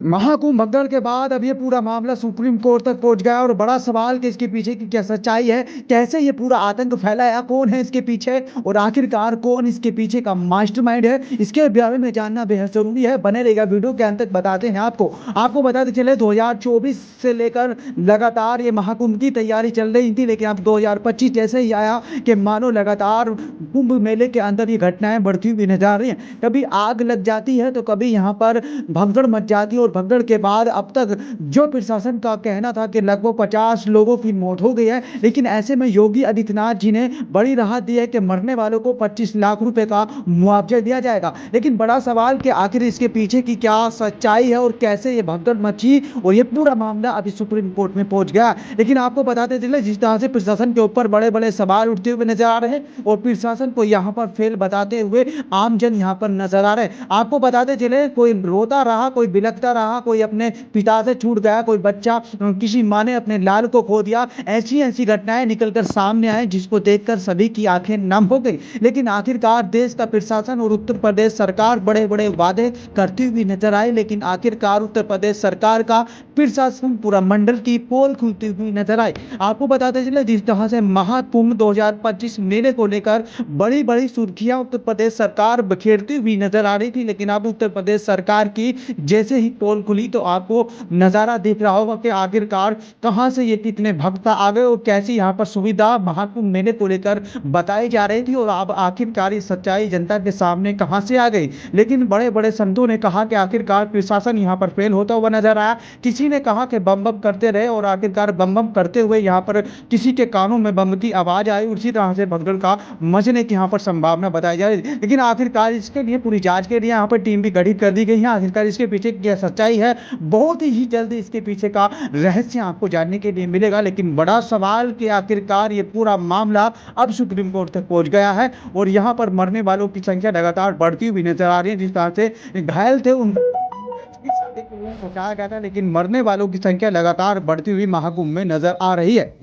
महाकुंभ भगदड़ के बाद अब ये पूरा मामला सुप्रीम कोर्ट तक पहुंच गया और बड़ा सवाल कि इसके पीछे की क्या सच्चाई है, कैसे ये पूरा आतंक फैलाया, कौन है इसके पीछे और आखिरकार कौन इसके पीछे का मास्टरमाइंड है, इसके बारे में जानना बेहद जरूरी है। बने रहेगा वीडियो के अंत तक, बताते हैं आपको बताते चले 2024 से लेकर लगातार ये महाकुंभ की तैयारी चल रही थी, लेकिन अब 2025 जैसे ही आया कि मानो लगातार कुंभ मेले के अंदर ये घटनाएं बढ़ती हुई नजर आ रही हैं। कभी आग लग जाती है तो कभी यहाँ पर भगदड़ मच जाती है और भगदड़ के बाद अब तक जो प्रशासन का कहना था कि लगभग 50 लोगों की मौत हो गई है, लेकिन ऐसे में योगी आदित्यनाथ जी ने बड़ी राहत दी है कि मरने वालों को 25 लाख रुपए का मुआवजा दिया जाएगा। लेकिन बड़ा सवाल कि आखिर इसके पीछे की क्या सच्चाई है और कैसे ये भगदड़ मची और ये पूरा मामला अभी सुप्रीम कोर्ट में पहुंच गया। लेकिन आपको बताते चले, जिस तरह से प्रशासन के ऊपर बड़े बड़े सवाल उठते हुए नजर आ रहे हैं और प्रशासन को यहाँ पर फेल बताते हुए आम जन यहाँ पर नजर आ रहे हैं। आपको बताते चले, कोई रोता रहा, कोई बिलखता रहा, कोई अपने पिता से छूट गया, कोई बच्चा, किसी माँ ने अपने लाल को खो दिया। ऐसी ऐसी घटनाएं निकलकर सामने आए जिसको देखकर सभी की आंखें नम हो गई। लेकिन आखिरकार देश का प्रशासन और उत्तर प्रदेश सरकार बड़े बड़े वादे करती हुई नजर आई, लेकिन आखिरकार उत्तर प्रदेश सरकार का प्रशासन पूरा मंडल की पोल खुलती हुई नजर आई। आपको बताते चले, जिस तरह से महाकुंभ 2025 मेले को लेकर बड़ी बड़ी सुर्खियां उत्तर प्रदेश सरकार बखेरती हुई नजर आ रही थी, लेकिन अब उत्तर प्रदेश सरकार की जैसे ही पोल खुली तो आपको नजारा दिख रहा होगा कि आखिरकार कहां से ये कितने भक्त आ गए और कैसी यहाँ पर सुविधा महाकुंभ मेले को लेकर बताई जा रही थी और अब आखिरकार ये सच्चाई जनता के सामने कहां से आ गई। लेकिन बड़े बड़े संतों ने कहा कि आखिरकार प्रशासन यहाँ पर फेल होता हुआ नजर आया। किसी ने कहा कि बम बम करते रहे और आखिरकार बम बम करते हुए यहाँ पर किसी के कानों में बम की आवाज आई, उसी तरह से भगदड़ का मचने की यहाँ पर संभावना बताई जा रही है। लेकिन आखिरकार इसके लिए पूरी जांच के लिए यहाँ पर टीम भी गठित कर दी गई है। आखिरकार इसके पीछे क्या सच्चाई है, बहुत ही जल्दी इसके पीछे का रहस्य आपको जानने के लिए मिलेगा। लेकिन बड़ा सवाल कि आखिरकार ये पूरा मामला अब सुप्रीम कोर्ट तक पहुंच गया है और यहाँ पर मरने वालों की संख्या लगातार बढ़ती हुई नजर आ रही है। जिस तरह से घायल थे उन पहुंचाया गया था, लेकिन मरने वालों की संख्या लगातार बढ़ती हुई महाकुंभ में नजर आ रही है।